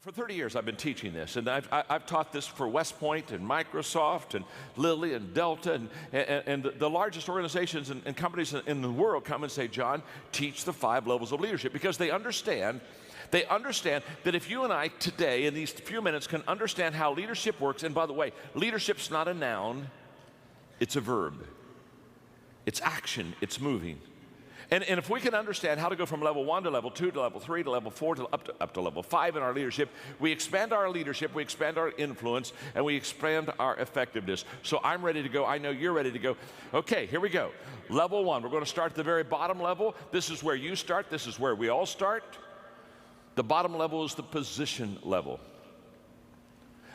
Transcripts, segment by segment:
For 30 years, I've been teaching this, and I've taught this for West Point and Microsoft and Lilly and Delta, and the largest organizations and companies in the world come and say, John, teach the 5 levels of leadership, because they understand that if you and I today, in these few minutes, can understand how leadership works, and by the way, leadership's not a noun, it's a verb. It's action, it's moving. And if we can understand how to go from level 1 to level 2 to level 3 to level 4 to up to level 5 in our leadership, we expand our leadership, we expand our influence, and we expand our effectiveness. So I'm ready to go. I know you're ready to go. Okay, here we go. Level 1, we're going to start at the very bottom level. This is where you start. This is where we all start. The bottom level is the position level.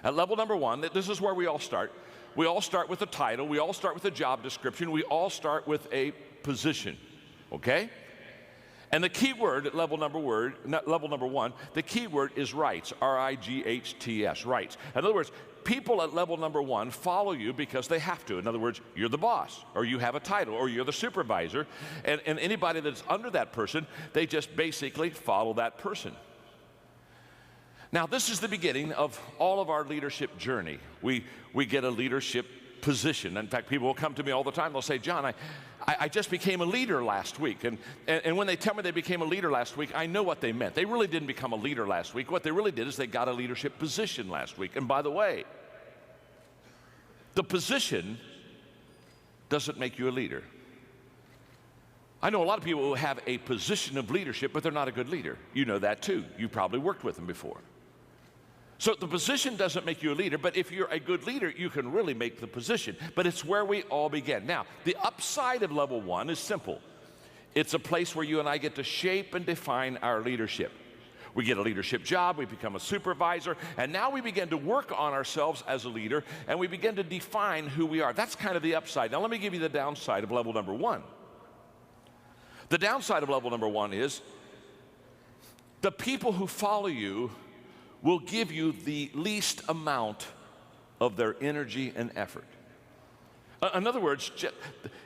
At level number 1, this is where we all start. We all start with a title. We all start with a job description. We all start with a position. Okay? And the key word at level number 1, the key word is rights, R-I-G-H-T-S, rights. In other words, people at level number 1 follow you because they have to. In other words, you're the boss, or you have a title, or you're the supervisor, and anybody that's under that person, they just basically follow that person. Now, this is the beginning of all of our leadership journey. We get a leadership position. In fact, people will come to me all the time. They'll say, John, I just became a leader last week. And when they tell me they became a leader last week, I know what they meant. They really didn't become a leader last week. What they really did is they got a leadership position last week. And by the way, the position doesn't make you a leader. I know a lot of people who have a position of leadership, but they're not a good leader. You know that too. You probably worked with them before. So the position doesn't make you a leader, but if you're a good leader, you can really make the position. But it's where we all begin. Now, the upside of level 1 is simple. It's a place where you and I get to shape and define our leadership. We get a leadership job, we become a supervisor, and now we begin to work on ourselves as a leader, and we begin to define who we are. That's kind of the upside. Now let me give you the downside of level number 1. The downside of level number 1 is the people who follow you will give you the least amount of their energy and effort. In other words,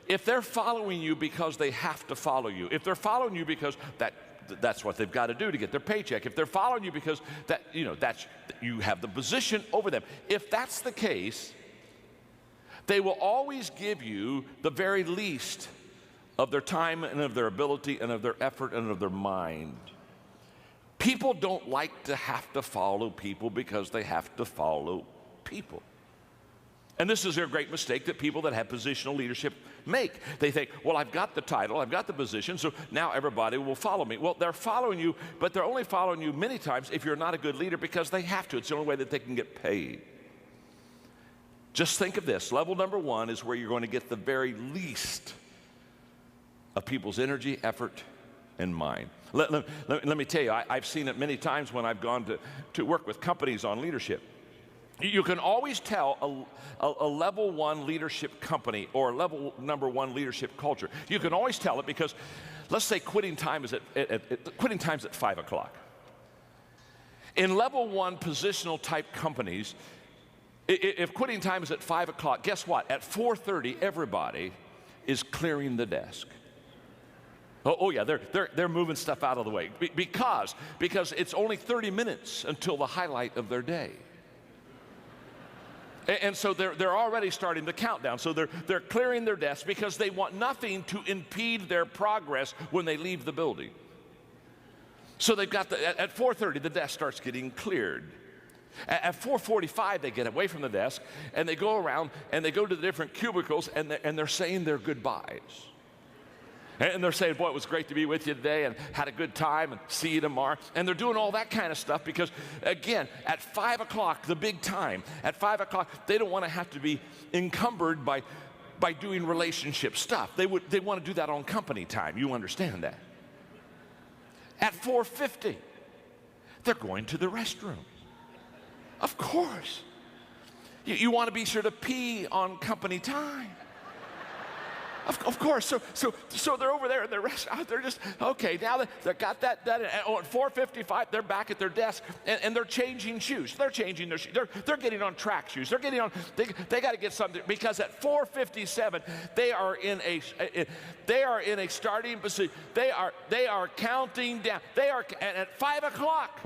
if they're following you because they have to follow you, if they're following you because that's what they've got to do to get their paycheck, if they're following you because you have the position over them, if that's the case, they will always give you the very least of their time and of their ability and of their effort and of their mind. People don't like to have to follow people because they have to follow people. And this is a great mistake that people that have positional leadership make. They think, well, I've got the title, I've got the position, so now everybody will follow me. Well, they're following you, but they're only following you many times if you're not a good leader because they have to. It's the only way that they can get paid. Just think of this. Level number 1 is where you're going to get the very least of people's energy, effort, and mind. Let me tell you, I've seen it many times when I've gone to work with companies on leadership. You can always tell a level 1 leadership company or level number 1 leadership culture. You can always tell it because, let's say quitting time is at 5 o'clock. In level 1 positional type companies, if quitting time is at 5 o'clock, guess what? At 4:30, everybody is clearing the desk. Oh yeah, they're moving stuff out of the way because it's only 30 minutes until the highlight of their day. And so they're already starting the countdown. So they're clearing their desks because they want nothing to impede their progress when they leave the building. So they've got at 4:30 the desk starts getting cleared. At 4:45 they get away from the desk and they go around and they go to the different cubicles and they're saying their goodbyes. And they're saying, boy, it was great to be with you today and had a good time and see you tomorrow. And they're doing all that kind of stuff because, again, at 5 o'clock, the big time, at 5 o'clock, they don't want to have to be encumbered by doing relationship stuff. They want to do that on company time. You understand that. At 4:50, they're going to the restroom. Of course. You want to be sure to pee on company time. Of course, so they're over there in the restaurant. They're just, okay, now they got that and at 4:55, they're back at their desk, and they're changing shoes. They're changing their shoes. They're getting on track shoes. They're getting on, they got to get something, because at 4:57, they are in a starting position. They are counting down. And at 5 o'clock,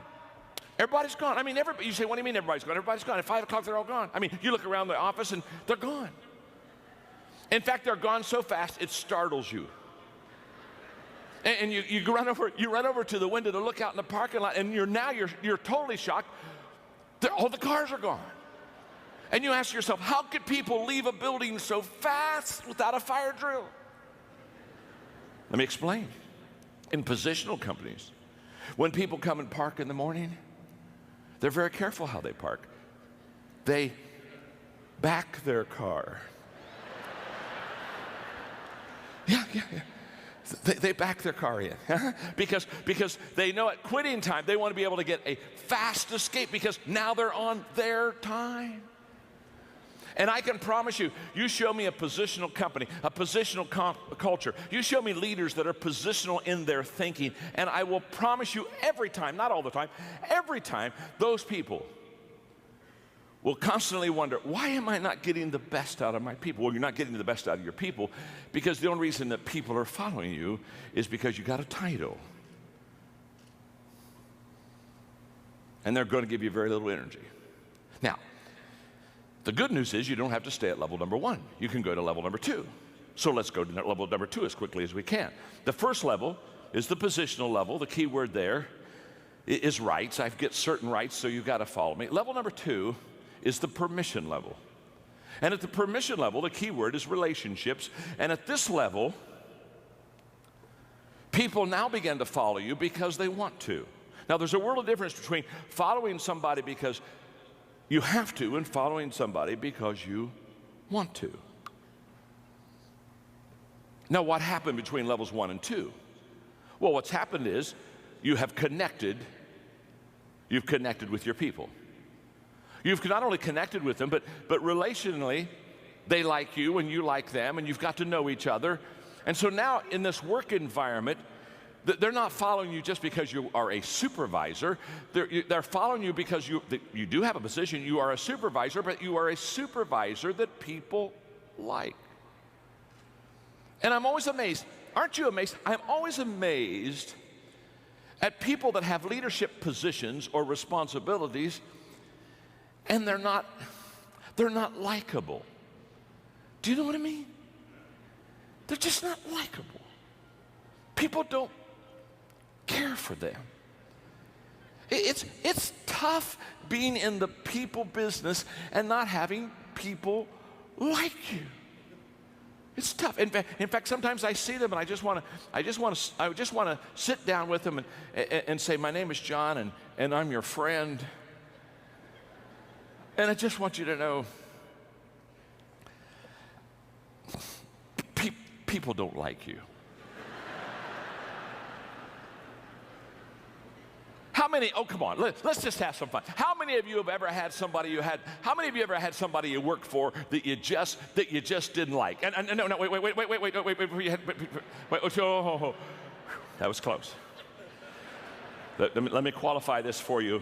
Everybody's gone. I mean, everybody, you say, what do you mean everybody's gone? Everybody's gone. At 5 o'clock, they're all gone. I mean, you look around the office and they're gone. In fact, they're gone so fast, it startles you. And you run over to the window to look out in the parking lot, and you're totally shocked. All the cars are gone. And you ask yourself, how could people leave a building so fast without a fire drill? Let me explain. In positional companies, when people come and park in the morning, they're very careful how they park. They back their car. Yeah. They back their car in because they know at quitting time they want to be able to get a fast escape because now they're on their time. And I can promise you, you show me a positional company, a positional culture, you show me leaders that are positional in their thinking, and I will promise you every time, not all the time, every time, those people will constantly wonder, why am I not getting the best out of my people? Well, you're not getting the best out of your people because the only reason that people are following you is because you got a title. And they're going to give you very little energy. Now, the good news is you don't have to stay at level number 1. You can go to level number 2. So let's go to level number 2 as quickly as we can. The first level is the positional level. The key word there is rights. I get certain rights, so you've got to follow me. Level number 2 is the permission level. And at the permission level, the key word is relationships. And at this level, people now begin to follow you because they want to. Now, there's a world of difference between following somebody because you have to and following somebody because you want to. Now, what happened between levels 1 and 2? Well, what's happened is you've connected with your people. You've not only connected with them, but relationally, they like you and you like them, and you've got to know each other. And so now in this work environment, they're not following you just because you are a supervisor. They're following you because you do have a position. You are a supervisor, but you are a supervisor that people like. And I'm always amazed. Aren't you amazed? I'm always amazed at people that have leadership positions or responsibilities, and they're not likable. Do you know what I mean? They're just not likable. People don't care for them. It's tough being in the people business and not having people like you. It's tough. In fact, sometimes I see them and I just want to sit down with them and say, my name is John and I'm your friend. And I just want you to know, people don't like you. How many, oh, come on, let's just have some fun. How many of you have ever had somebody you worked for that you just didn't like? And no, wait, oh, that was close. Let me qualify this for you.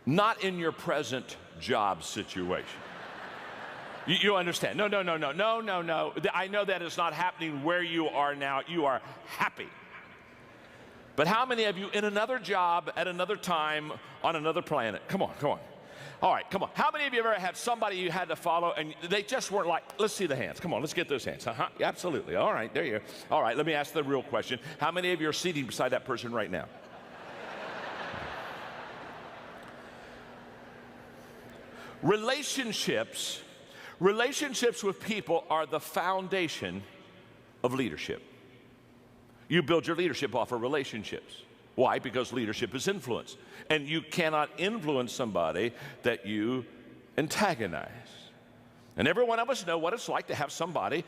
Not in your present job situation. You understand? No. I know that is not happening where you are now. You are happy. But how many of you in another job at another time on another planet? Come on. All right, come on. How many of you ever had somebody you had to follow and they just weren't like, let's see the hands. Come on, let's get those hands. Absolutely. All right, there you are. All right, let me ask the real question. How many of you are seating beside that person right now? Relationships with people are the foundation of leadership. You build your leadership off of relationships. Why? Because leadership is influence. And you cannot influence somebody that you antagonize. And every one of us know what it's like to have somebody,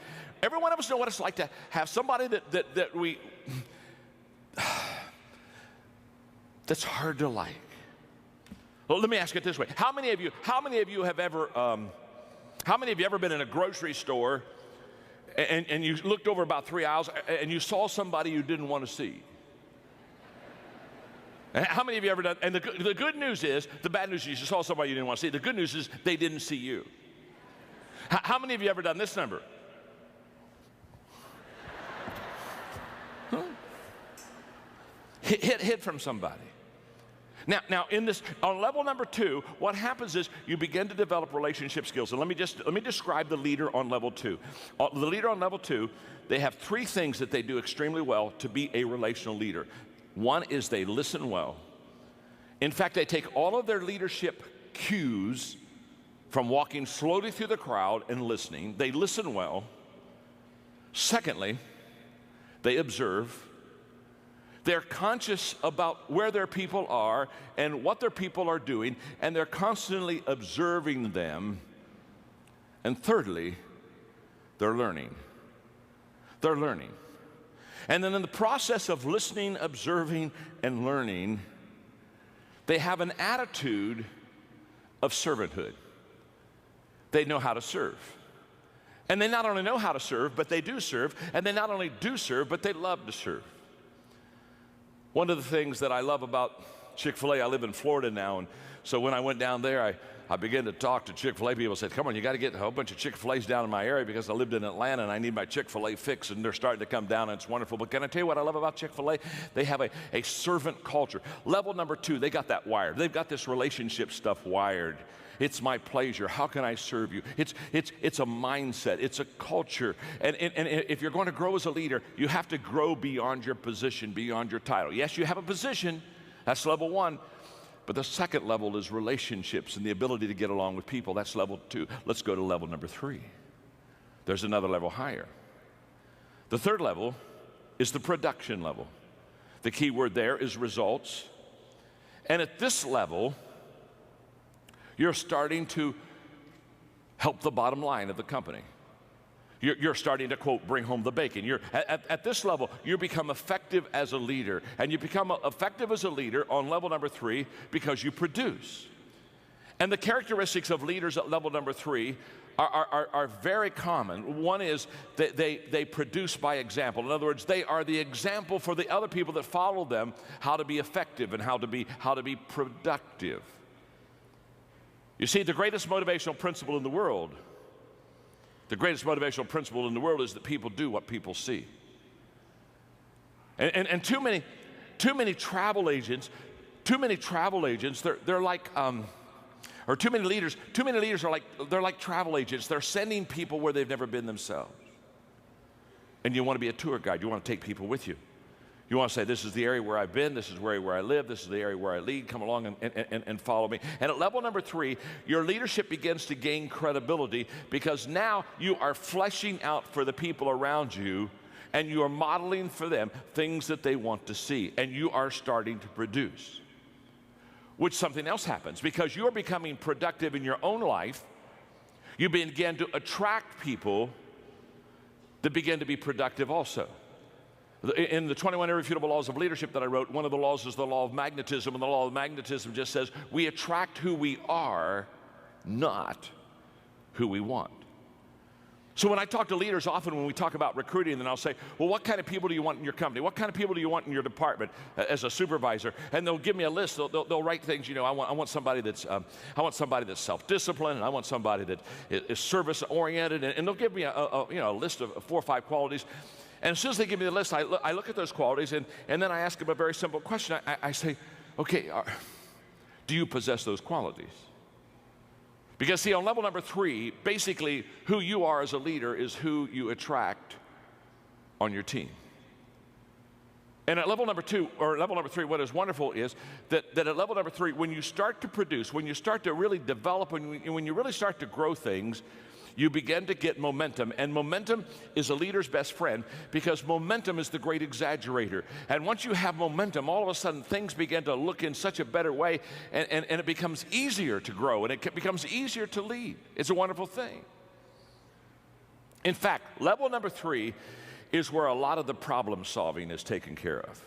that's hard to like. Well, let me ask it this way. How many of you have ever been in a grocery store and you looked over about 3 aisles and you saw somebody you didn't want to see? And how many of you ever done? And the good news is, the bad news is you saw somebody you didn't want to see. The good news is they didn't see you. How many of you ever done this number? Hid from somebody. Now, in this, on level number 2, what happens is you begin to develop relationship skills. And let me describe the leader on level 2. The leader on level 2, they have 3 things that they do extremely well to be a relational leader. One is they listen well. In fact, they take all of their leadership cues from walking slowly through the crowd and listening. They listen well. Secondly, they observe. They're conscious about where their people are and what their people are doing, and they're constantly observing them. And thirdly, they're learning. They're learning. And then in the process of listening, observing, and learning, they have an attitude of servanthood. They know how to serve. And they not only know how to serve, but they do serve. And they not only do serve, but they love to serve. One of the things that I love about Chick-fil-A, I live in Florida now, and so when I went down there, I began to talk to Chick-fil-A people. Said, come on, you got to get a whole bunch of Chick-fil-A's down in my area because I lived in Atlanta and I need my Chick-fil-A fix, and they're starting to come down, and it's wonderful. But can I tell you what I love about Chick-fil-A? They have a servant culture. Level number 2, they got that wired. They've got this relationship stuff wired. It's my pleasure. How can I serve you? It's a mindset. It's a culture. And if you're going to grow as a leader, you have to grow beyond your position, beyond your title. Yes, you have a position. That's level 1. But the second level is relationships and the ability to get along with people. That's level 2. Let's go to level number 3. There's another level higher. The third level is the production level. The key word there is results. And at this level, you're starting to help the bottom line of the company. You're starting to, quote, bring home the bacon. At this level, you become effective as a leader. And you become effective as a leader on level number 3 because you produce. And the characteristics of leaders at level number 3 are very common. One is that they produce by example. In other words, they are the example for the other people that follow them how to be effective and how to be productive. You see, the greatest motivational principle in the world is that people do what people see. And too many travel agents, they're like, or too many leaders are like travel agents. They're sending people where they've never been themselves. And you want to be a tour guide. You want to take people with you. You want to say, this is the area where I've been, this is where I live, this is the area where I lead, come along and follow me. And at level number 3, your leadership begins to gain credibility because now you are fleshing out for the people around you and you are modeling for them things that they want to see, and you are starting to produce. Which something else happens because you're becoming productive in your own life. You begin to attract people that begin to be productive also. In the 21 Irrefutable Laws of Leadership that I wrote, one of the laws is the law of magnetism, and the law of magnetism just says we attract who we are, not who we want. So when I talk to leaders, often when we talk about recruiting, then I'll say, well, what kind of people do you want in your company? What kind of people do you want in your department as a supervisor? And they'll give me a list. They'll write things, you know, I want somebody that's self-disciplined, and I want somebody that is service-oriented, and they'll give me a list of 4 or 5 qualities. And as soon as they give me the list, I look at those qualities, and then I ask them a very simple question. I say, okay, do you possess those qualities? Because see, on level number 3, basically who you are as a leader is who you attract on your team. And at level number 2, or level number 3, what is wonderful is that at level number 3, when you start to produce, when you start to really develop, when you really start to grow things, you begin to get momentum. And momentum is a leader's best friend because momentum is the great exaggerator. And once you have momentum, all of a sudden things begin to look in such a better way, and it becomes easier to grow, and it becomes easier to lead. It's a wonderful thing. In fact, level number 3 is where a lot of the problem solving is taken care of.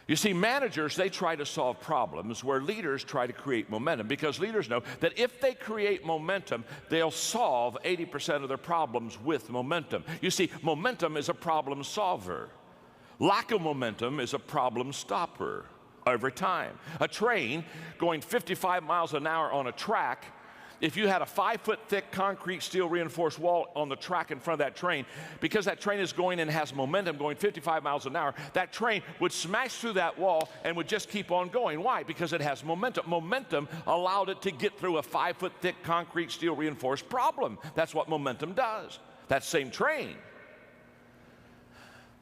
You see, managers, they try to solve problems where leaders try to create momentum, because leaders know that if they create momentum, they'll solve 80% of their problems with momentum. You see, momentum is a problem solver. Lack of momentum is a problem stopper every time. A train going 55 miles an hour on a track, if you had a 5-foot thick concrete steel reinforced wall on the track in front of that train, because that train is going and has momentum going 55 miles an hour, that train would smash through that wall and would just keep on going. Why? Because it has momentum. Momentum allowed it to get through a 5-foot thick concrete steel reinforced problem. That's what momentum does. That same train,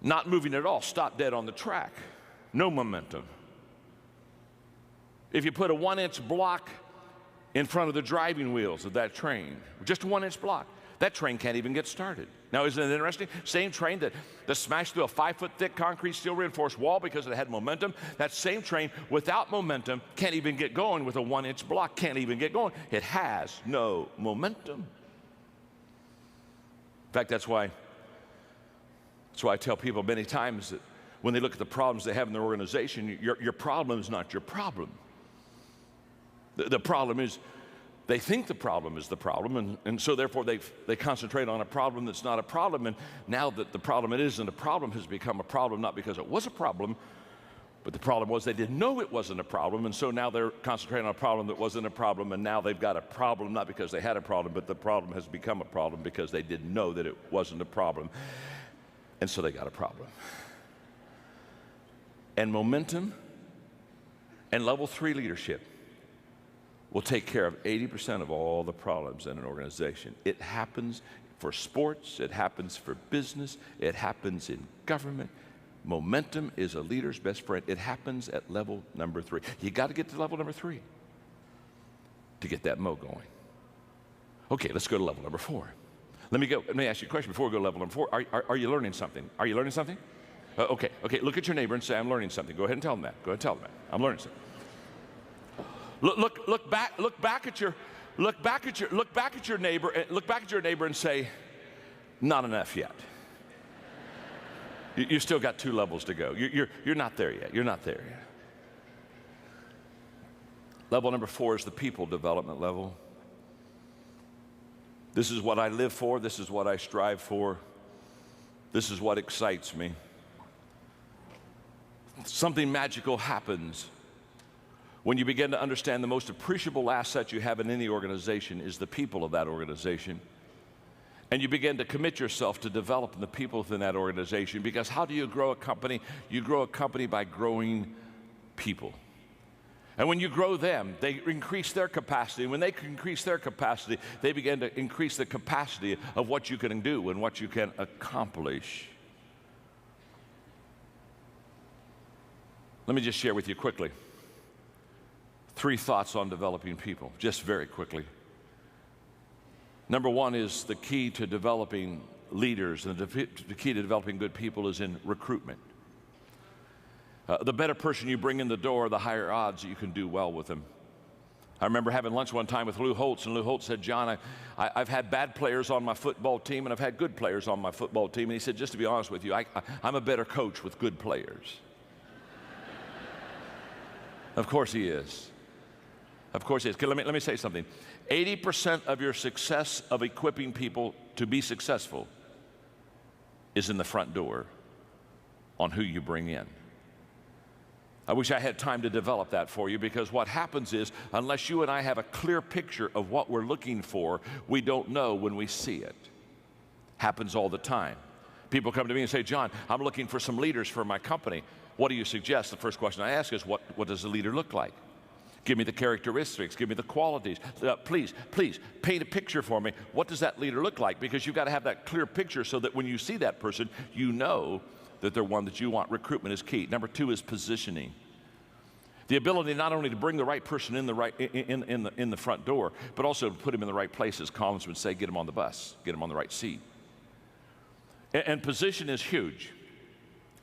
not moving at all, stopped dead on the track. No momentum. If you put a 1-inch block in front of the driving wheels of that train, just a 1-inch block, that train can't even get started. Now, isn't it interesting? Same train that smashed through a 5-foot thick concrete steel reinforced wall because it had momentum, that same train without momentum can't even get going with a 1-inch block, can't even get going. It has no momentum. In fact, that's why I tell people many times that when they look at the problems they have in their organization, your problem is not your problem. The problem is they think the problem is the problem, and so therefore they concentrate on a problem that's not a problem, and now that the problem it isn't a problem has become a problem, not because it was a problem, but the problem was they didn't know it wasn't a problem, and so now they're concentrating on a problem that wasn't a problem, and now they've got a problem not because they had a problem, but the problem has become a problem because they didn't know that it wasn't a problem, and so they got a problem. And momentum and level 3 leadership will take care of 80% of all the problems in an organization. It happens for sports, it happens for business, it happens in government. Momentum is a leader's best friend. It happens at level number 3. You got to get to level number 3 to get that mo going. Okay, let's go to level number 4. Let me ask you a question before we go to level number 4. Are you learning something? Are you learning something? Okay, look at your neighbor and say, I'm learning something. Go ahead and tell them that. Go ahead and tell them that. I'm learning something. Look back at your neighbor and say, not enough yet. You still got 2 levels to go. You're not there yet. You're not there yet. Level number 4 is the people development level. This is what I live for. This is what I strive for. This is what excites me. Something magical happens when you begin to understand the most appreciable asset you have in any organization is the people of that organization. And you begin to commit yourself to developing the people within that organization, because how do you grow a company? You grow a company by growing people. And when you grow them, they increase their capacity. And when they increase their capacity, they begin to increase the capacity of what you can do and what you can accomplish. Let me just share with you quickly 3 thoughts on developing people, just very quickly. Number 1 is the key to developing leaders, and the key to developing good people is in recruitment. The better person you bring in the door, the higher odds that you can do well with them. I remember having lunch one time with Lou Holtz, and Lou Holtz said, John, I've had bad players on my football team, and I've had good players on my football team. And he said, just to be honest with you, I'm a better coach with good players. Of course he is. Of course he is. Let me say something. 80% of your success of equipping people to be successful is in the front door on who you bring in. I wish I had time to develop that for you, because what happens is, unless you and I have a clear picture of what we're looking for, we don't know when we see it. Happens all the time. People come to me and say, John, I'm looking for some leaders for my company. What do you suggest? The first question I ask is, what does a leader look like? Give me the characteristics, give me the qualities. Please paint a picture for me. What does that leader look like? Because you've got to have that clear picture so that when you see that person, you know that they're one that you want. Recruitment is key. Number 2 is positioning. The ability not only to bring the right person in the front door, but also to put him in the right places. Collins would say, get him on the bus, get him on the right seat. And position is huge.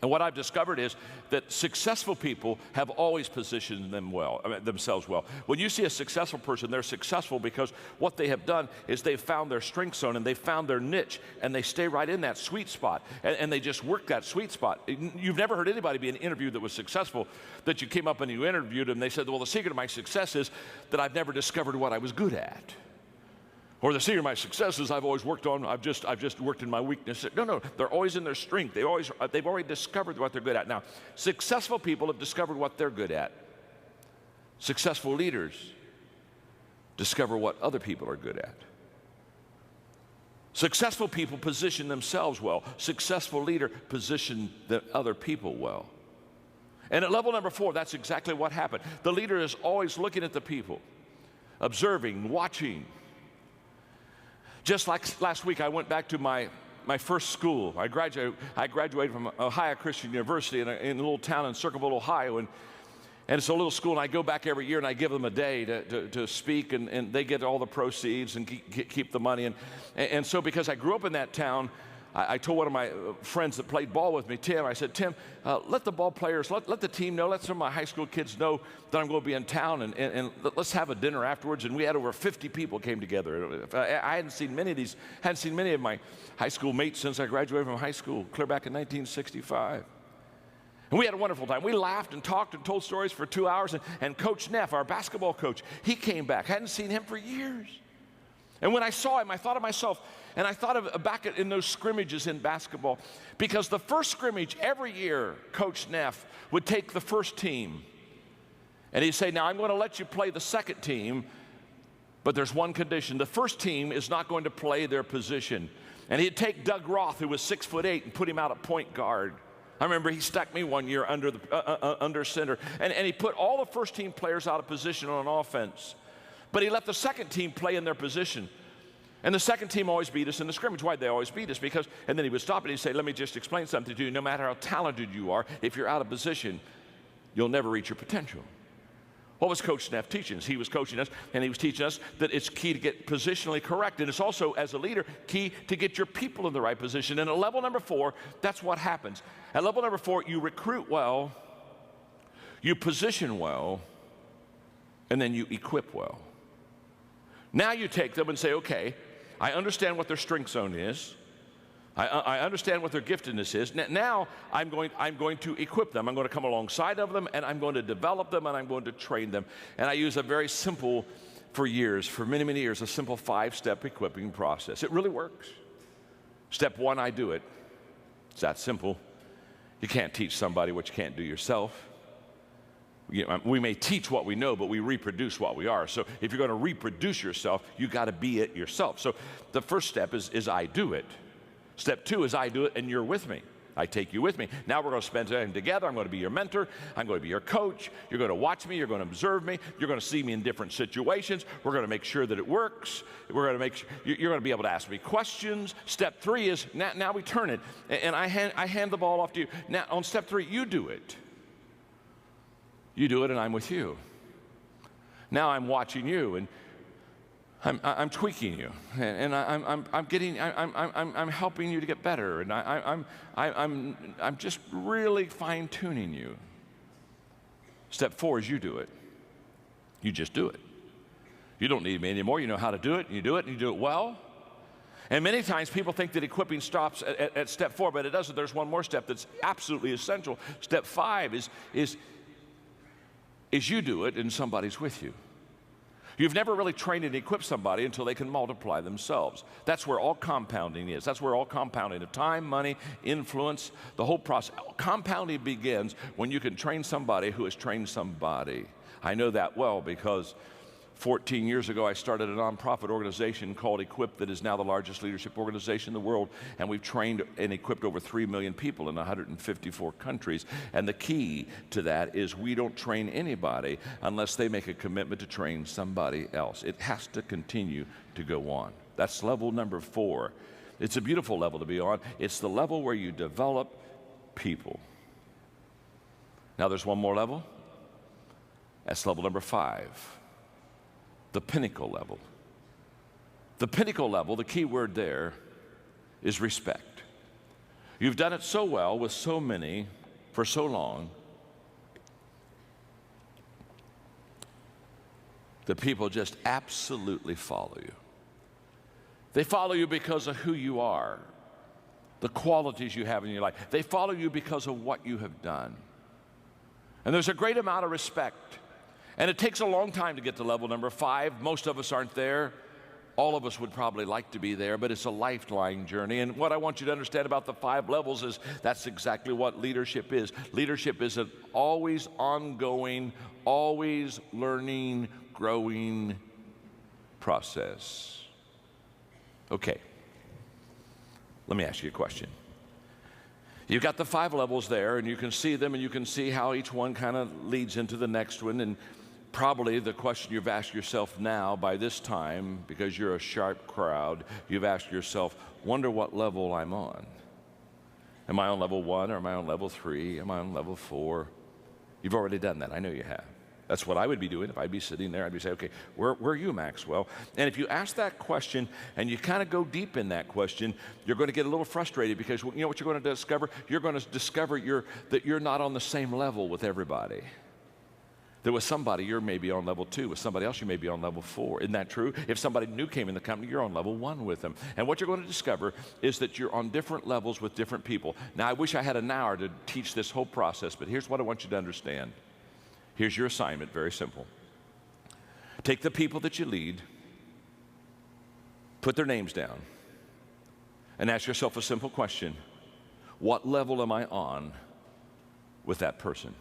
And what I've discovered is that successful people have always positioned themselves well. When you see a successful person, they're successful because what they have done is they've found their strength zone and they've found their niche, and they stay right in that sweet spot, and they just work that sweet spot. You've never heard anybody be in an interview that was successful that you came up and you interviewed them and they said, well, the secret of my success is that I've never discovered what I was good at. Or the secret of my success is I've always worked on, I've just worked in my weakness. No, they're always in their strength. They've already discovered what they're good at. Now, successful people have discovered what they're good at. Successful leaders discover what other people are good at. Successful people position themselves well. Successful leader position the other people well. And at level number 4, that's exactly what happened. The leader is always looking at the people, observing, watching. Just like last week, I went back to my first school. I graduated from Ohio Christian University in a little town in Circleville, Ohio, and it's a little school, and I go back every year, and I give them a day to speak, and they get all the proceeds and keep the money. And so because I grew up in that town, I told one of my friends that played ball with me, Tim, I said, Tim, let the ball players, let the team know, let some of my high school kids know that I'm going to be in town, and let's have a dinner afterwards. And we had over 50 people came together. I hadn't seen many of my high school mates since I graduated from high school, clear back in 1965. And we had a wonderful time. We laughed and talked and told stories for 2 hours. And Coach Neff, our basketball coach, he came back. Hadn't seen him for years. And when I saw him, I thought of myself, and I thought of back in those scrimmages in basketball, because the first scrimmage every year, Coach Neff would take the first team, and he'd say, now I'm going to let you play the second team, but there's one condition. The first team is not going to play their position. And he'd take Doug Roth, who was 6'8", and put him out at point guard. I remember he stuck me one year under center, and he put all the first team players out of position on offense. But he let the second team play in their position. And the second team always beat us in the scrimmage. Why'd they always beat us? Because, and then he would stop and he'd say, let me just explain something to you. No matter how talented you are, if you're out of position, you'll never reach your potential. What was Coach Neff teaching us? He was coaching us, and he was teaching us that it's key to get positionally correct. And it's also, as a leader, key to get your people in the right position. And at level number 4, that's what happens. At level number 4, you recruit well, you position well, and then you equip well. Now you take them and say, okay, I understand what their strength zone is. I understand what their giftedness is. Now I'm going to equip them. I'm going to come alongside of them, and I'm going to develop them, and I'm going to train them. And I use a very simple, for many, many years, a simple 5-step equipping process. It really works. Step 1, I do it. It's that simple. You can't teach somebody what you can't do yourself. We may teach what we know, but we reproduce what we are. So if you're going to reproduce yourself, you got to be it yourself. So the first step is I do it. Step 2 is I do it and you're with me. I take you with me. Now we're going to spend time together. I'm going to be your mentor. I'm going to be your coach. You're going to watch me. You're going to observe me. You're going to see me in different situations. We're going to make sure that it works. We're going to make sure you're going to be able to ask me questions. Step 3 is now we turn it, and I hand the ball off to you. Now on step 3, you do it. You do it, and I'm with you. Now I'm watching you, and I'm tweaking you, and I'm helping you to get better, and I'm just really fine-tuning you. Step 4 is you do it. You just do it. You don't need me anymore. You know how to do it, and you do it well. And many times people think that equipping stops at step 4, but it doesn't. There's one more step that's absolutely essential. Step 5 is you do it and somebody's with you. You've never really trained and equipped somebody until they can multiply themselves. That's where all compounding is. That's where all compounding of time, money, influence, the whole process. Compounding begins when you can train somebody who has trained somebody. I know that well because 14 years ago, I started a nonprofit organization called Equip that is now the largest leadership organization in the world, and we've trained and equipped over 3 million people in 154 countries. And the key to that is we don't train anybody unless they make a commitment to train somebody else. It has to continue to go on. That's level number 4. It's a beautiful level to be on. It's the level where you develop people. Now there's one more level. That's level number 5. The pinnacle level. The pinnacle level, the key word there is respect. You've done it so well with so many for so long that people just absolutely follow you. They follow you because of who you are, the qualities you have in your life. They follow you because of what you have done. And there's a great amount of respect. And it takes a long time to get to level number 5. Most of us aren't there. All of us would probably like to be there, but it's a lifelong journey. And what I want you to understand about the 5 levels is that's exactly what leadership is. Leadership is an always ongoing, always learning, growing process. Okay, let me ask you a question. You've got the 5 levels there, and you can see them, and you can see how each one kind of leads into the next one. And probably the question you've asked yourself now by this time, because you're a sharp crowd, you've asked yourself, wonder what level I'm on. Am I on level 1, or am I on level 3? Am I on level 4? You've already done that. I know you have. That's what I would be doing if I'd be sitting there. I'd be saying, okay, where are you, Maxwell? And if you ask that question and you kind of go deep in that question, you're going to get a little frustrated, because you know what you're going to discover? You're going to discover that you're not on the same level with everybody. That with somebody, you're maybe on level 2. With somebody else, you may be on level 4. Isn't that true? If somebody new came in the company, you're on level 1 with them. And what you're going to discover is that you're on different levels with different people. Now, I wish I had an hour to teach this whole process, but here's what I want you to understand. Here's your assignment, very simple. Take the people that you lead, put their names down, and ask yourself a simple question. What level am I on with that person?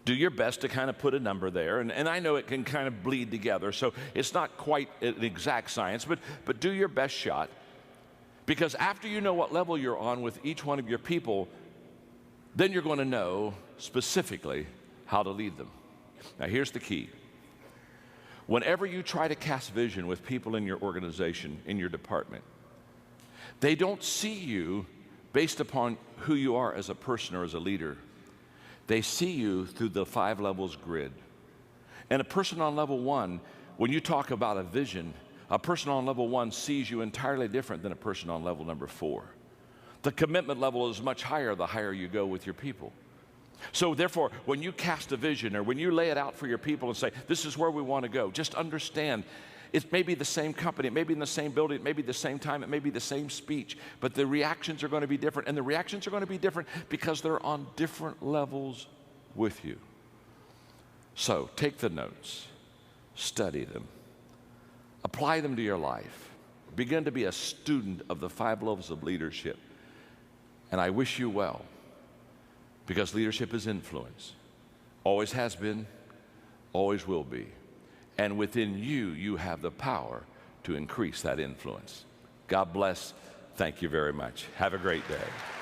Do your best to kind of put a number there, and I know it can kind of bleed together, so it's not quite an exact science, but do your best shot, because after you know what level you're on with each one of your people, then you're going to know specifically how to lead them. Now, here's the key. Whenever you try to cast vision with people in your organization, in your department, they don't see you based upon who you are as a person or as a leader. They see you through the 5 levels grid. And a person on level 1, when you talk about a vision, a person on level 1 sees you entirely different than a person on level number 4. The commitment level is much higher the higher you go with your people. So therefore, when you cast a vision, or when you lay it out for your people and say, this is where we want to go, just understand, it may be the same company, it may be in the same building, it may be the same time, it may be the same speech, but the reactions are going to be different. And the reactions are going to be different because they're on different levels with you. So take the notes, study them, apply them to your life, begin to be a student of the 5 levels of leadership. And I wish you well. Because leadership is influence. Always has been, always will be. And within you, you have the power to increase that influence. God bless. Thank you very much. Have a great day.